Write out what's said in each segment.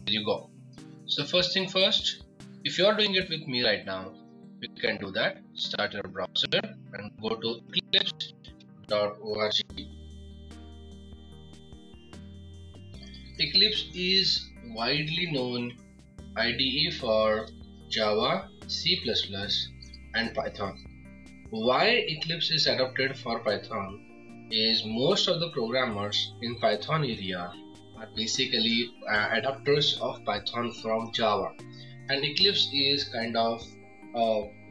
you go. So first thing first, if you are doing it with me right now, you can do that. Start your browser and go to eclipse.org. Eclipse is widely known IDE for Java, C++, and Python. Why Eclipse is adopted for Python is most of the programmers in Python area are basically adapters of Python from Java, and Eclipse is kind of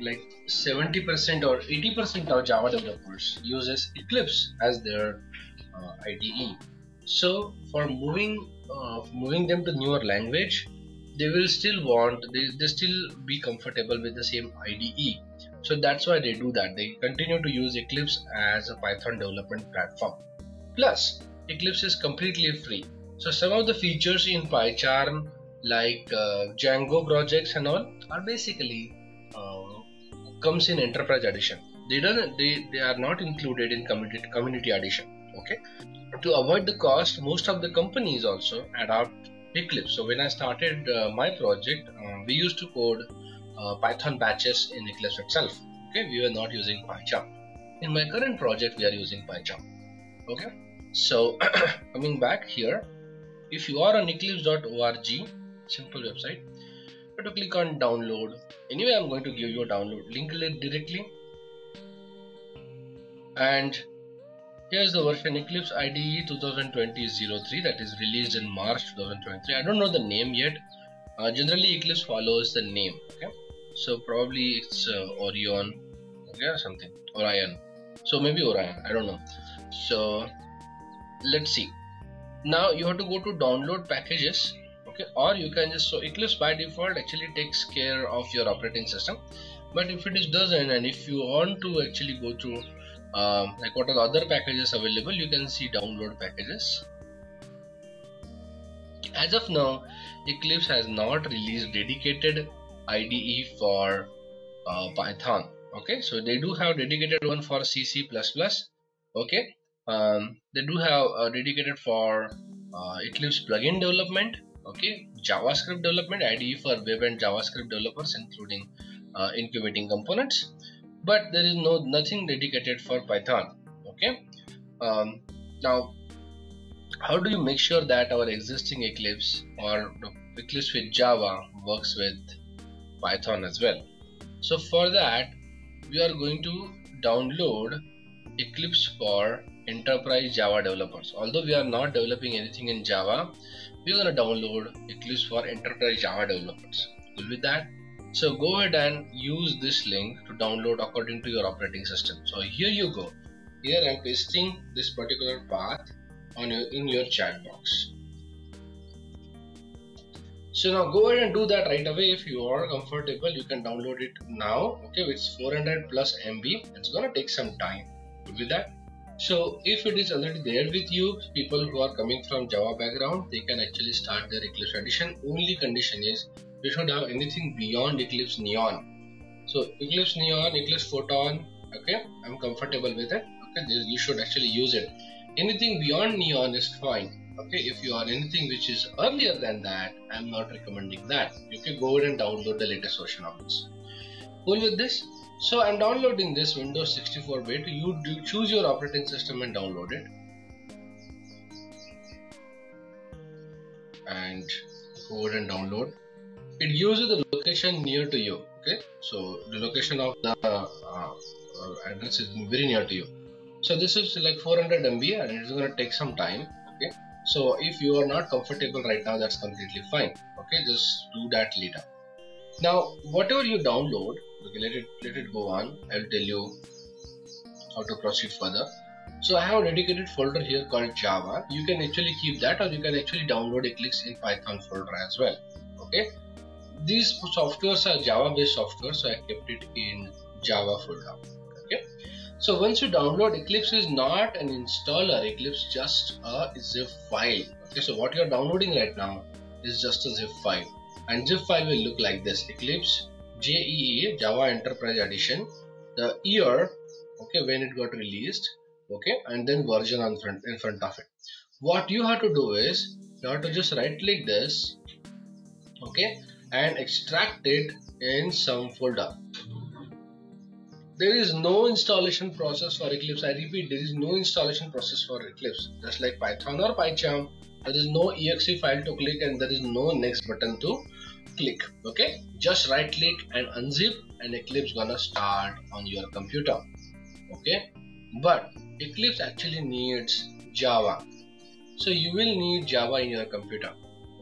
like 70% or 80% of Java developers uses Eclipse as their IDE. So for moving them to newer language, they will still they still be comfortable with the same IDE. So that's why they do that. They continue to use Eclipse as a Python development platform. Plus, Eclipse is completely free. So some of the features in PyCharm like Django projects and all are basically comes in Enterprise Edition. They are not included in Community Edition. Okay. To avoid the cost, most of the companies also adopt Eclipse. So when I started my project, we used to code Python batches in Eclipse itself. Okay, we were not using PyCharm. In my current project, we are using PyCharm. Okay, so coming back here, if you are on eclipse.org, simple website, you have to click on download. Anyway, I'm going to give you a download link directly, and here's the version Eclipse IDE 2020-03 that is released in March 2023. I don't know the name yet. Generally, Eclipse follows the name. Okay, so probably it's Orion, okay, or something, Orion. So maybe Orion. I don't know. So let's see. Now you have to go to download packages. Okay, or you can just, so Eclipse by default actually takes care of your operating system, but if it doesn't, and if you want to actually go through like what are the other packages available, you can see download packages. As of now, Eclipse has not released dedicated IDE for Python. Okay, so they do have dedicated one for C++. Okay, they do have a dedicated for Eclipse plugin development. Okay, JavaScript development IDE for web and JavaScript developers, including incubating components. But there is nothing dedicated for Python. Okay, now how do you make sure that our existing Eclipse or the Eclipse with Java works with Python as well? So for that, we are going to download Eclipse for Enterprise Java developers. Although we are not developing anything in Java, we're going to download Eclipse for Enterprise Java developers. Good with that? So go ahead and use this link to download according to your operating system. So here you go. Here I'm pasting this particular path in your chat box. So now go ahead and do that right away. If you are comfortable, you can download it now. Okay, it's 400 plus MB. It's gonna take some time. Good with that? So if it is already there with you, people who are coming from Java background, they can actually start their Eclipse edition. Only condition is you should have anything beyond Eclipse Neon. So Eclipse Neon, Eclipse Photon, okay, I'm comfortable with it. Okay, you should actually use it. Anything beyond Neon is fine. Okay, if you are anything which is earlier than that, I'm not recommending that. You can go ahead and download the latest version of this. Cool with this? So I'm downloading this Windows 64-bit. You do choose your operating system and download it. And go ahead and download. It gives you the location near to you. Okay, so the location of the address is very near to you. So this is like 400 MB and it's going to take some time. Okay, so if you are not comfortable right now, that's completely fine. Okay, just do that later. Now whatever you download, okay, let it go on. I'll tell you how to proceed further. So I have a dedicated folder here called Java. You can actually keep that, or you can actually download Eclipse in Python folder as well. Okay, these softwares are Java based software, so I kept it in Java folder. Okay, so once you download, Eclipse is not an installer. Eclipse just a zip file. Okay, so what you're downloading right now is just a zip file, and zip file will look like this: Eclipse JEE Java Enterprise Edition, the year, okay, when it got released, okay, and then version in front of it. What you have to do is you have to just right click this okay, and extract it in some folder. There is no installation process for Eclipse. I repeat, there is no installation process for Eclipse. Just like Python or PyCharm, there is no exe file to click and there is no next button to click. Okay, just right click and unzip and Eclipse gonna start on your computer. Okay, but Eclipse actually needs Java, so you will need Java in your computer.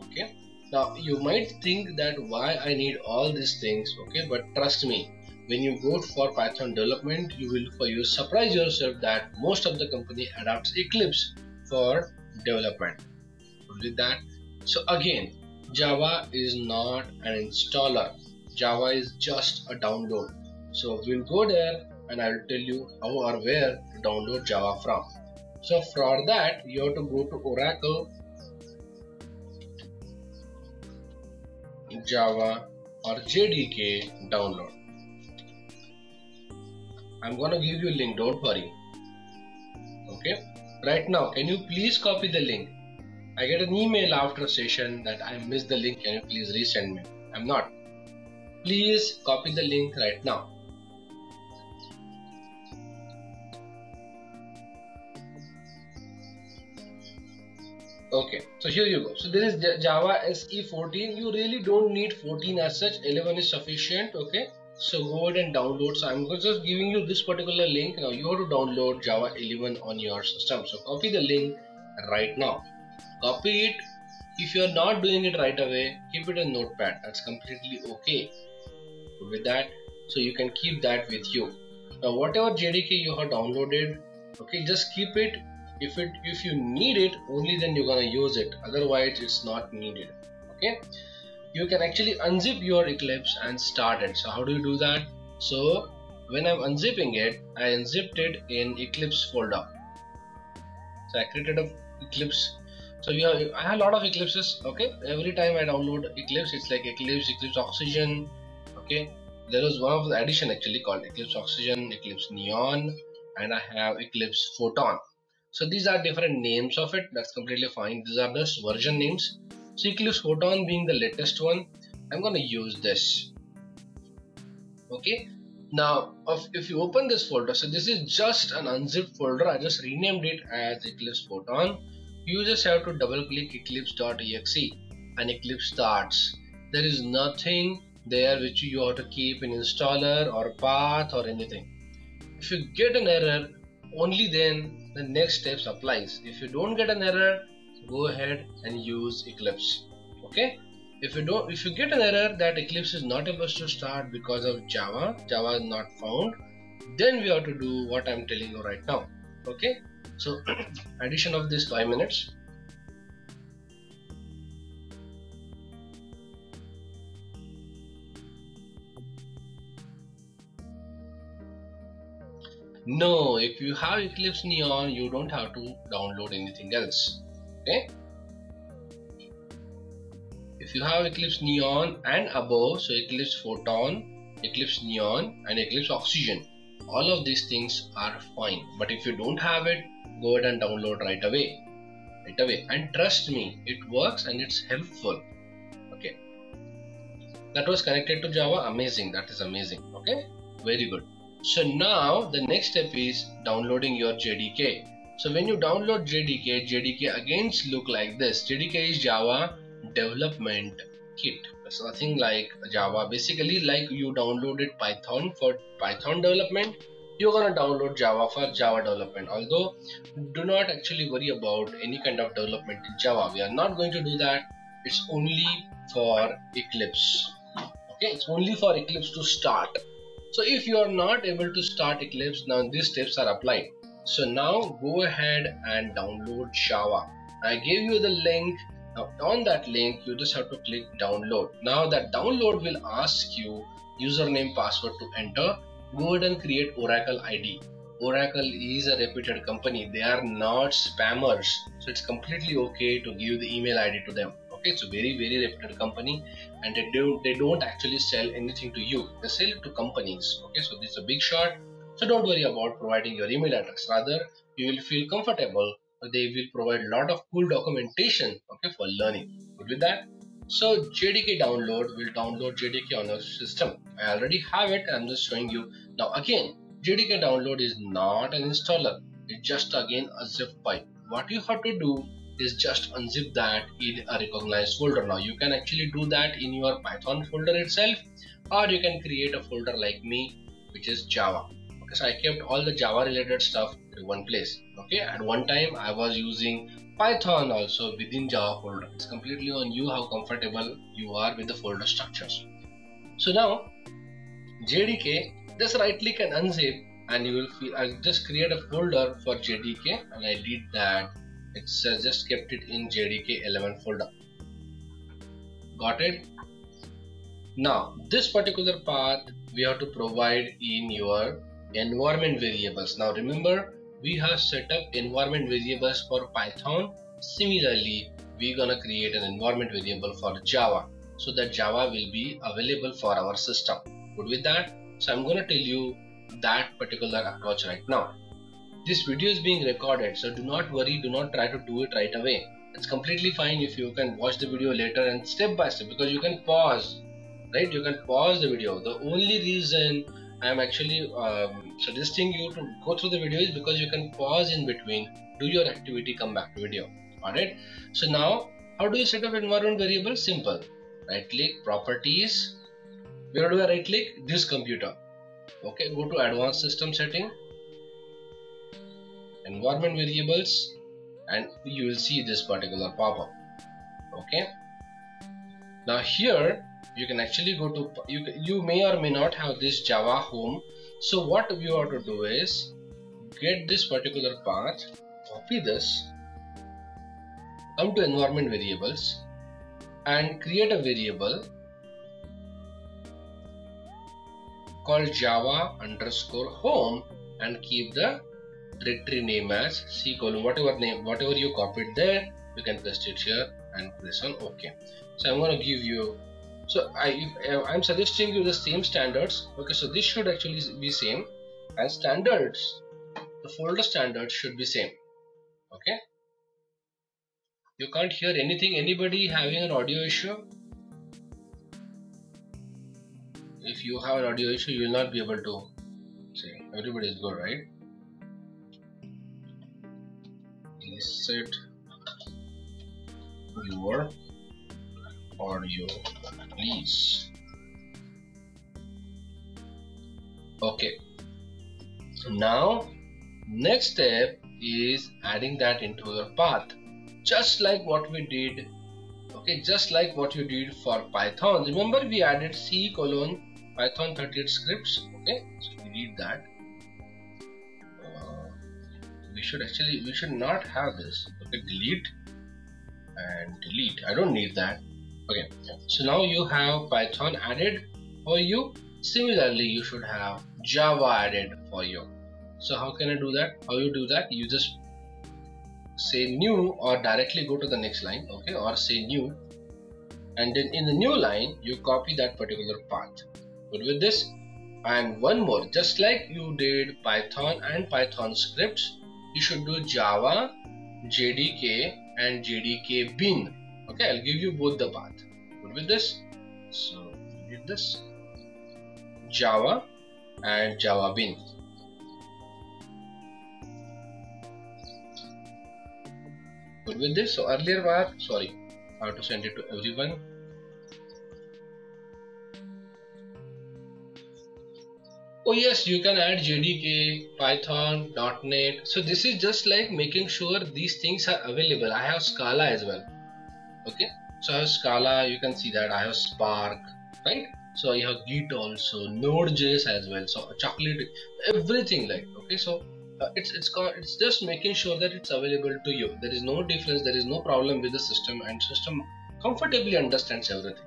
Okay, now you might think that why I need all these things. Okay, but trust me, when you go for Python development, you surprise yourself that most of the company adopts Eclipse for development. With that, so again, Java is not an installer. Java is just a download. So we'll go there and I'll tell you how or where to download Java from. So for that, you have to go to Oracle Java or JDK download. I'm gonna give you a link, don't worry. Okay, right now, can you please copy the link? I get an email after a session that I missed the link, can you please resend me? I'm not. Please copy the link right now. Okay, so here you go. So there is Java SE 14. You really don't need 14 as such. 11 is sufficient. Okay, so go ahead and download. So I'm just giving you this particular link. Now you have to download Java 11 on your system. So copy the link right now. Copy it. If you are not doing it right away, keep it in Notepad. That's completely okay. With that, so you can keep that with you. Now whatever JDK you have downloaded, okay, just keep it. If you need it, only then you're gonna use it. Otherwise, it's not needed. Okay, you can actually unzip your Eclipse and start it. So how do you do that? So when I'm unzipping it, I unzipped it in Eclipse folder. So I created a Eclipse. So I have a lot of Eclipses. Okay, every time I download Eclipse, it's like Eclipse Oxygen. Okay, there was one of the addition actually called Eclipse Oxygen, Eclipse Neon, and I have Eclipse Photon. So these are different names of it. That's completely fine. These are just version names. So Eclipse Photon being the latest one, I'm gonna use this. Okay. Now, if you open this folder, so this is just an unzipped folder. I just renamed it as Eclipse Photon. You just have to double click eclipse.exe and Eclipse starts. There is nothing there which you have to keep in installer or path or anything. If you get an error, only then the next steps applies. If you don't get an error, go ahead and use Eclipse. Okay, if you get an error that Eclipse is not able to start because of Java is not found, then we have to do what I'm telling you right now. Okay, so addition of this 5 minutes. No, if you have Eclipse Neon, you don't have to download anything else. Okay, if you have Eclipse Neon and above, so Eclipse Photon, Eclipse Neon and Eclipse Oxygen, all of these things are fine. But if you don't have it, go ahead and download right away. And trust me, it works and it's helpful. Okay, that was connected to Java. Amazing, that is amazing. Okay, very good. So now the next step is downloading your JDK. So when you download JDK again look like this. JDK is Java Development Kit. It's nothing like Java. Basically, like you downloaded Python for Python development, you're gonna download Java for Java development. Although do not actually worry about any kind of development in Java. We are not going to do that. It's only for Eclipse. Okay, it's only for Eclipse to start. So if you are not able to start Eclipse, now these steps are applied. So now go ahead and download Java. I gave you the link. Now on that link, you just have to click download. Now that download will ask you username, password to enter. Go ahead and create Oracle ID. Oracle is a reputed company. They are not spammers. So it's completely okay to give the email ID to them. Okay, it's a very reputed company and they don't actually sell anything to you. They sell it to companies. Okay, so this is a big shot. So don't worry about providing your email address. Rather, you will feel comfortable. They will provide a lot of cool documentation, okay, for learning. Good with that? So JDK download will download JDK on your system. I already have it. I'm just showing you. Now again, JDK download is not an installer. It's just again a zip file. What you have to do is just unzip that in a recognized folder. Now you can actually do that in your Python folder itself, or you can create a folder like me, which is Java. Okay, so I kept all the Java related stuff in one place. Okay, at one time I was using Python also within Java folder. It's completely on you how comfortable you are with the folder structures. So now JDK, just right click and unzip, and you will feel I'll just create a folder for JDK, and I did that. It's just kept it in JDK 11 folder. Got it? Now this particular path we have to provide in your environment variables. Now remember, we have set up environment variables for Python. Similarly, we're gonna create an environment variable for Java, so that Java will be available for our system. Good with that? So I'm gonna tell you that particular approach right now. This video is being recorded, so do not worry, do not try to do it right away. It's completely fine if you can watch the video later and step by step, because you can pause, right? You can pause the video. The only reason I am actually suggesting you to go through the video is because you can pause in between, do your activity, come back to video. Alright, so now how do you set up environment variable? Simple. Right click, properties. Where do I right click? This computer. Okay, go to advanced system setting, environment variables, and you will see this particular pop-up. Okay, now here you can actually go to, you may or may not have this Java home. So what you have to do is get this particular path, copy this, come to environment variables and create a variable called Java underscore home, and keep the directory name as C:, whatever name, whatever you copied there, you can paste it here and press on OK. So I'm going to give you, so I'm suggesting you the same standards. Okay, so this should actually be same, and standards, the folder standards should be same. Okay, you can't hear anything. Anybody having an audio issue? If you have an audio issue, you will not be able to say. Everybody is good, right? Reset your audio, please. Okay, now next step is adding that into your path, just like what we did. Okay, just like what you did for Python. Remember, we added C: Python 38 scripts. Okay, so we need that. We should not have this. Okay, delete and delete. I don't need that. Okay, so now you have Python added for you. Similarly, you should have Java added for you. So how can I do that? How you do that? You just say new, or directly go to the next line. Okay, or say new, and then in the new line you copy that particular path. Good with this? And one more, just like you did Python and Python scripts, you should do Java, JDK and JDK bin. Okay, I'll give you both the path. Good with this? So did this Java and Java bin. Good with this? So earlier path, sorry, I have to send it to everyone. Oh yes, you can add JDK, Python, .NET. So this is just like making sure these things are available. I have Scala as well. Okay, so I have Scala, you can see that. I have Spark, right? So I have Git also, Node.js as well. So Chocolate, everything like. Okay, so it's just making sure that it's available to you. There is no difference, there is no problem with the system, and system comfortably understands everything.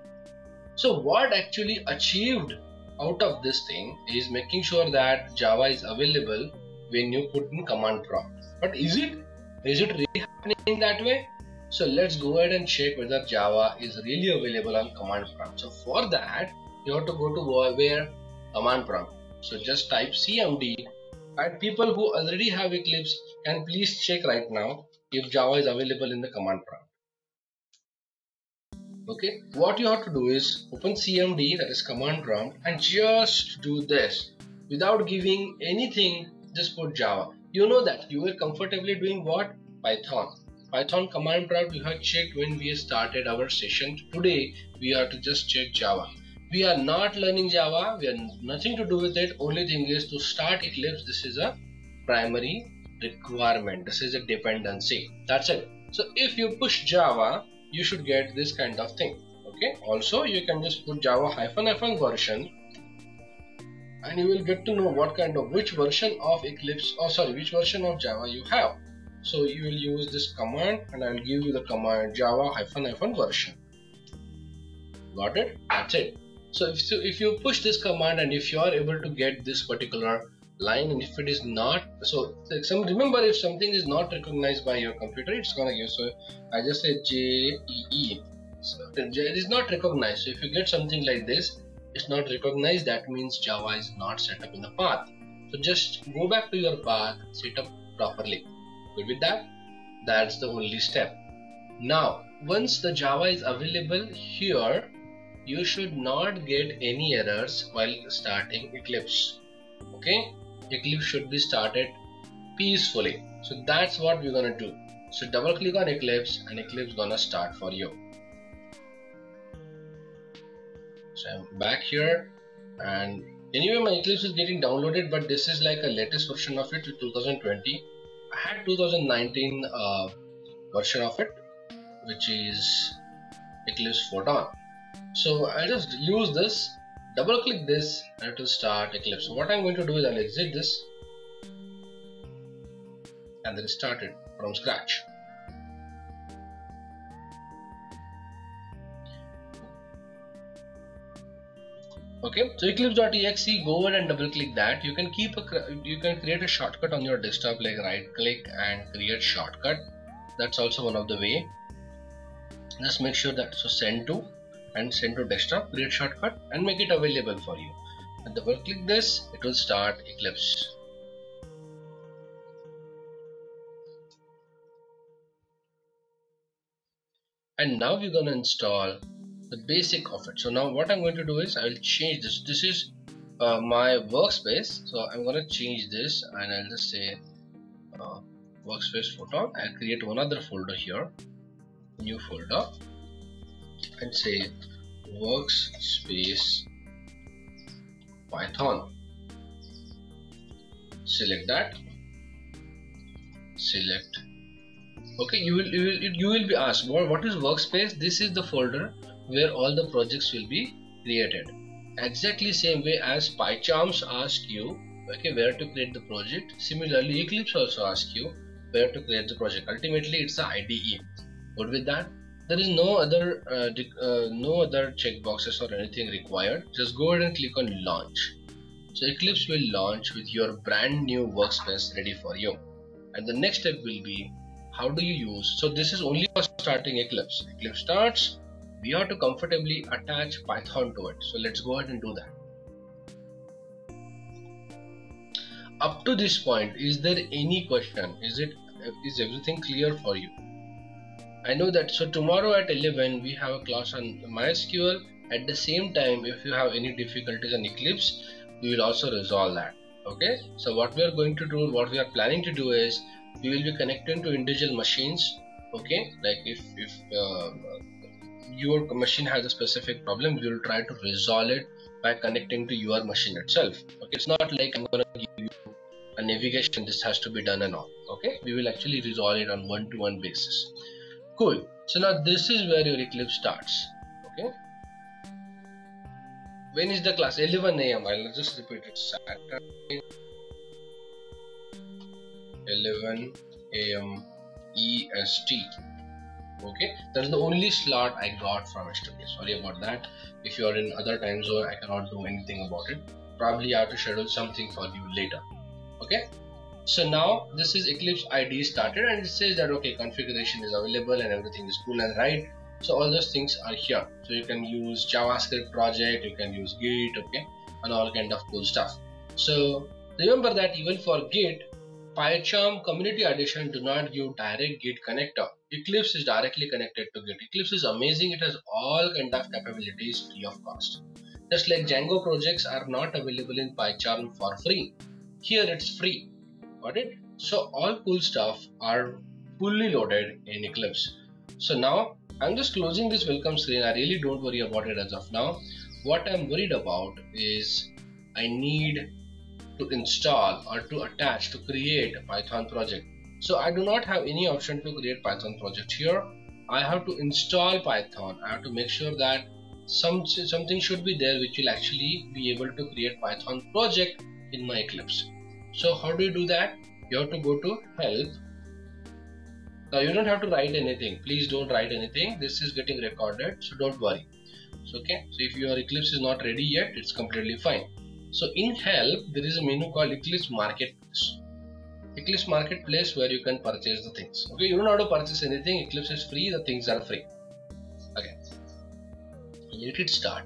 So what actually achieved out of this thing is making sure that Java is available when you put in command prompt. But is it really happening that way? So let's go ahead and check whether Java is really available on command prompt. So for that, you have to go to where command prompt. So just type CMD, and people who already have Eclipse can please check right now if Java is available in the command prompt. Okay, what you have to do is open CMD, that is command prompt, and just do this without giving anything. Just put Java. You know that you were comfortably doing what? Python. Python command prompt you have checked when we started our session. Today we are to just check Java. We are not learning Java. We have nothing to do with it. Only thing is to start Eclipse. This is a primary requirement. This is a dependency. That's it. So if you push Java, you should get this kind of thing. Okay. Also, you can just put Java ---- version, and you will get to know what kind of which version of Eclipse, or sorry, which version of Java you have. So you will use this command, and I will give you the command Java ---- version. Got it? That's it. So if you push this command, and if you are able to get this particular line, and if it is not, so remember, if something is not recognized by your computer, it's gonna give. So I just say JEE. So it is not recognized. So if you get something like this, it's not recognized, that means Java is not set up in the path. So just go back to your path, set up properly. Good with that? That's the only step. Now once the Java is available here, you should not get any errors while starting Eclipse. Okay, Eclipse should be started peacefully. So that's what we're gonna do. So double click on Eclipse, and Eclipse gonna start for you. So I'm back here, and anyway my Eclipse is getting downloaded, but this is like a latest version of it, 2020. I had 2019 version of it, which is Eclipse Photon. So I'll just use this, double click this, and it will start Eclipse. So what I'm going to do is I'll exit this and then start it from scratch. Okay, so eclipse.exe, go ahead and double click that. You can create a shortcut on your desktop, like right click and create shortcut. That's also one of the way. Just make sure that, so send to desktop, create shortcut, and make it available for you. And double click this, it will start Eclipse. And now we're gonna install the basic of it. So now what I'm going to do is I will change this. This is my workspace, so I'm gonna change this, and I'll just say workspace Photon. I'll create one other folder here, new folder, and say workspace Python. Select that, select. Okay, you will be asked what is workspace. This is the folder where all the projects will be created. Exactly same way as PyCharms ask you, okay, where to create the project. Similarly, Eclipse also asks you where to create the project. Ultimately, it's the IDE. Good with that? There is no other checkboxes or anything required. Just go ahead and click on launch. So Eclipse will launch with your brand new workspace ready for you. And the next step will be, how do you use? So this is only for starting Eclipse. Eclipse starts. We have to comfortably attach Python to it. So let's go ahead and do that. Up to this point, is there any question? Is everything clear for you? I know that. So tomorrow at 11 we have a class on MySQL. At the same time, if you have any difficulties on Eclipse, we will also resolve that. Okay. So what we are going to do, what we are planning to do is, we will be connecting to individual machines. Okay, like if your machine has a specific problem, we will try to resolve it by connecting to your machine itself. Okay, it's not like I'm gonna give you a navigation, this has to be done and all. Okay, we will actually resolve it on one-to-one basis. Cool. So now this is where your Eclipse starts. Okay, when is the class? 11 AM. I'll just repeat it. Saturday 11 AM EST. Okay, that's the only slot I got from yesterday. Sorry about that. If you are in other time zone, I cannot do anything about it. Probably I have to schedule something for you later. Okay, so now this is Eclipse IDE started, and it says that okay, configuration is available and everything is cool and right. So all those things are here. So you can use JavaScript project, you can use Git, okay, and all kind of cool stuff. So remember that even for Git, PyCharm Community Edition do not give direct Git connector. Eclipse is directly connected to Git. Eclipse is amazing. It has all kind of capabilities free of cost. Just like Django projects are not available in PyCharm for free. Here it's free. Got it? So all cool stuff are fully loaded in Eclipse. So now I'm just closing this welcome screen. I really don't worry about it as of now. What I'm worried about is I need to install or to attach to create a Python project. So I do not have any option to create Python project here. I have to install Python. I have to make sure that something should be there which will actually be able to create Python project in my Eclipse. So how do you do that? You have to go to help. Now you don't have to write anything. Please don't write anything. This is getting recorded, so don't worry. So, okay. So if your Eclipse is not ready yet, it's completely fine. So in help, there is a menu called Eclipse Marketplace. Eclipse Marketplace where you can purchase the things. Okay, you don't have to purchase anything. Eclipse is free. The things are free. Okay. Let it start.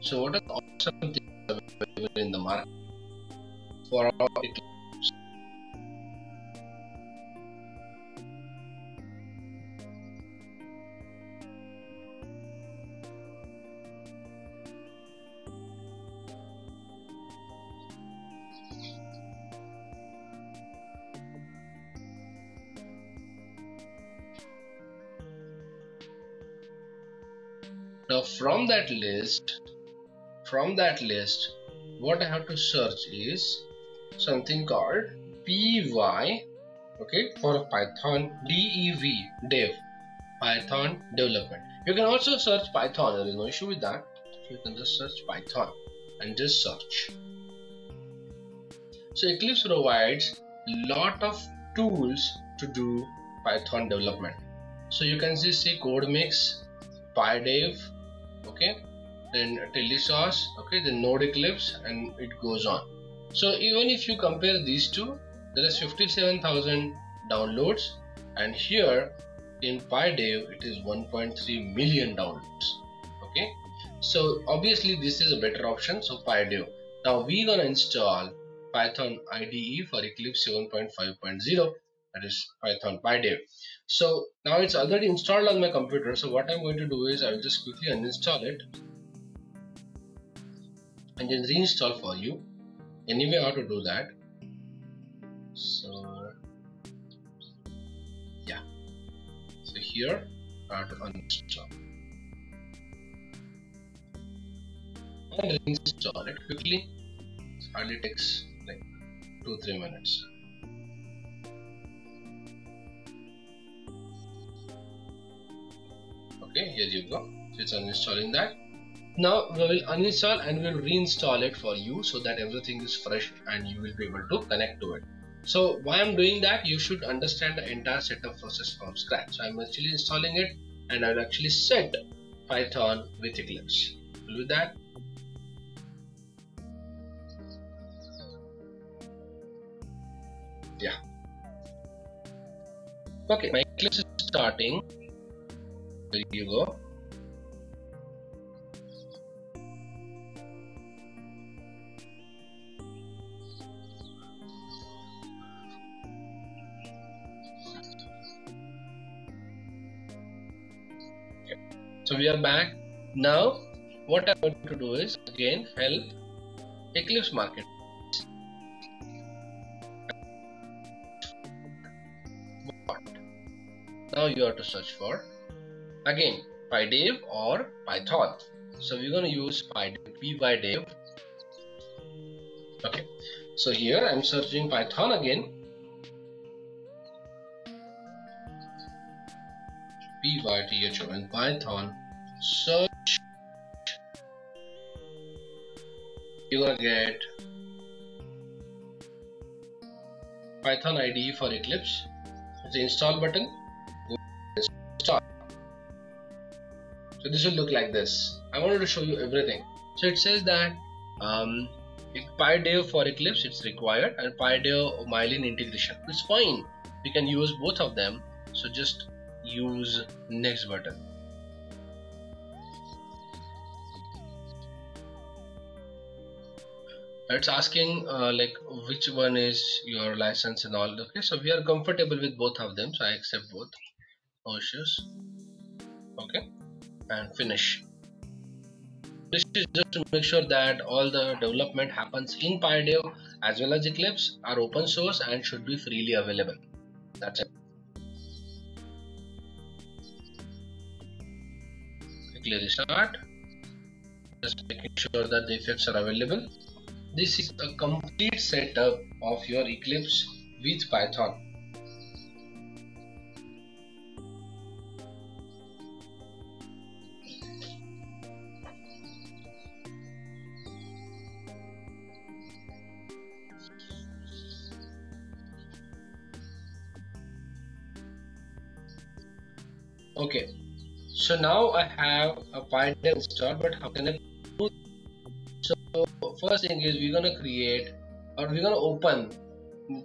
So what are the awesome things available in the market for our Eclipse? Now from that list, what I have to search is something called py, okay, for Python dev, Python development. You can also search Python, there is no issue with that. So you can just search Python and just search. So Eclipse provides lot of tools to do Python development. So you can see CodeMix, PyDev, okay, then Telesauce, okay, then Node Eclipse, and it goes on. So even if you compare these two, there is 57,000 downloads, and here in PyDev it is 1.3 million downloads. Okay, so obviously this is a better option. So PyDev. Now we're gonna install Python IDE for Eclipse 7.5.0, that is Python PyDev. So now it's already installed on my computer. So what I'm going to do is I will just quickly uninstall it and then reinstall for you. Anyway, how to do that? So yeah, so here I have to uninstall and reinstall it quickly. It hardly takes like 2-3 minutes. Okay, here you go. So it's uninstalling that. Now we will uninstall and we will reinstall it for you so that everything is fresh and you will be able to connect to it. So why I'm doing that, you should understand the entire setup process from scratch. So I'm actually installing it and I'll actually set Python with Eclipse. We'll do that. Yeah. Okay, my Eclipse is starting. There you go. So we are back. Now what I'm going to do is again help Eclipse Market. Now you have to search for again PyDev or Python. So we're going to use PyDev. Okay, so here I'm searching Python again. PYTHON Python. Search. You're gonna get Python IDE for Eclipse. It's the install button. Install. So this will look like this. I wanted to show you everything. So it says that PyDev for Eclipse it's required and PyDev Myelin integration. It's fine. We can use both of them. So just use next button. It's asking like which one is your license and all. Okay, so we are comfortable with both of them, so I accept both. No issues. Okay, and finish. This is just to make sure that all the development happens in PyDev as well as Eclipse are open source and should be freely available. That's it. Quickly restart. Just making sure that the effects are available. This is a complete setup of your Eclipse with Python. Okay, so now I have a PyDev installed, but how can I do it? So first thing is we're gonna create or we're gonna open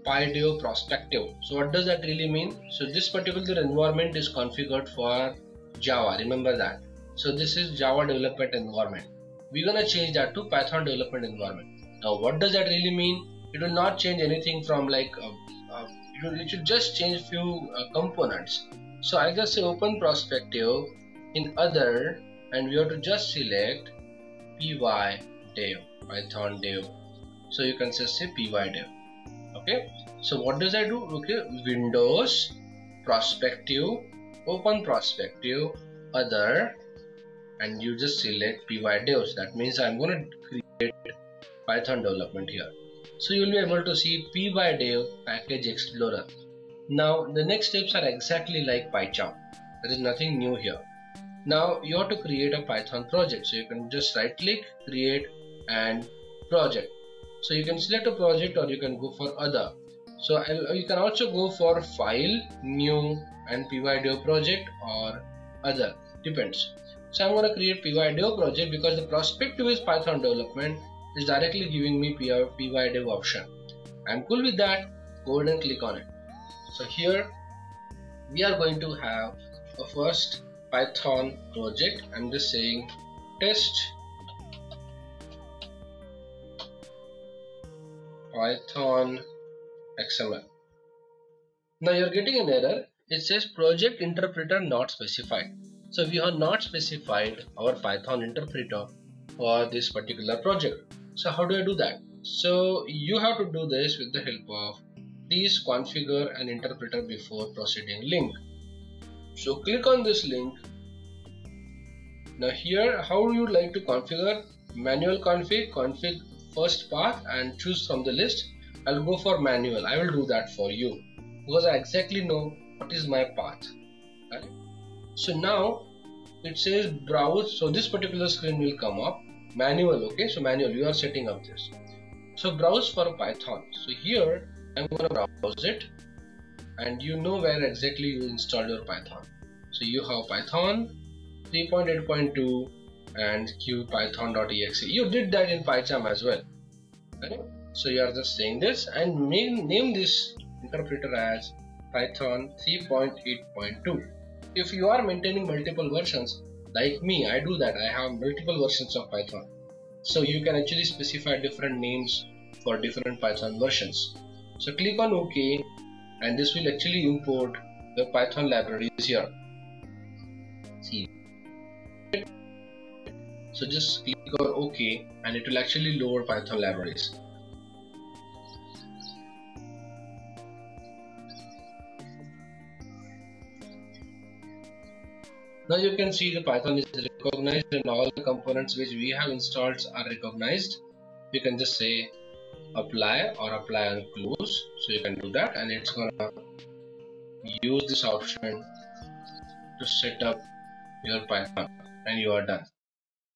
PyDev Prospective. So what does that really mean? So this particular environment is configured for Java, remember that. So this is Java development environment. We're gonna change that to Python development environment. Now what does that really mean? It will not change anything from like it should just change few components. So I just say open Prospective in other, and we have to just select pydev, Python dev. So you can just say pydev. Okay, so what does I do? Okay, Windows, Prospective, open Prospective, other, and you just select pydev. That means I'm going to create Python development here. So you will be able to see pydev package explorer. Now the next steps are exactly like PyCharm. There is nothing new here. Now you have to create a Python project. So you can just right click, create and project. So you can select a project or you can go for other. So you can also go for file, new and pydev project or other, depends. So I'm going to create pydev project because the Prospective is Python development is directly giving me pydev option. I'm cool with that. Go ahead and click on it. So here we are going to have a first Python project. I'm just saying test Python XML. Now you're getting an error. It says project interpreter not specified. So we have not specified our Python interpreter for this particular project. So how do I do that? So you have to do this with the help of please configure an interpreter before proceeding link. So click on this link. Now here, how you like to configure? Manual config first path and choose from the list. I'll go for manual. I will do that for you because I exactly know what is my path. Okay. So now it says browse. So this particular screen will come up. Manual. Okay. So manual. You are setting up this. So browse for Python. So here I'm going to browse it, and you know where exactly you install your Python. So you have Python 3.8.2 and qpython.exe. You did that in PyCharm as well. Okay? So you are just saying this and name this interpreter as Python 3.8.2. If you are maintaining multiple versions like me, I do that. I have multiple versions of Python. So you can actually specify different names for different Python versions. So click on OK, and this will actually import the Python libraries here. See. So just click on OK, and it will actually load Python libraries. Now you can see the Python is recognized and all the components which we have installed are recognized. You can just say apply or apply on close. So you can do that, and it's gonna use this option to set up your Python, and you are done.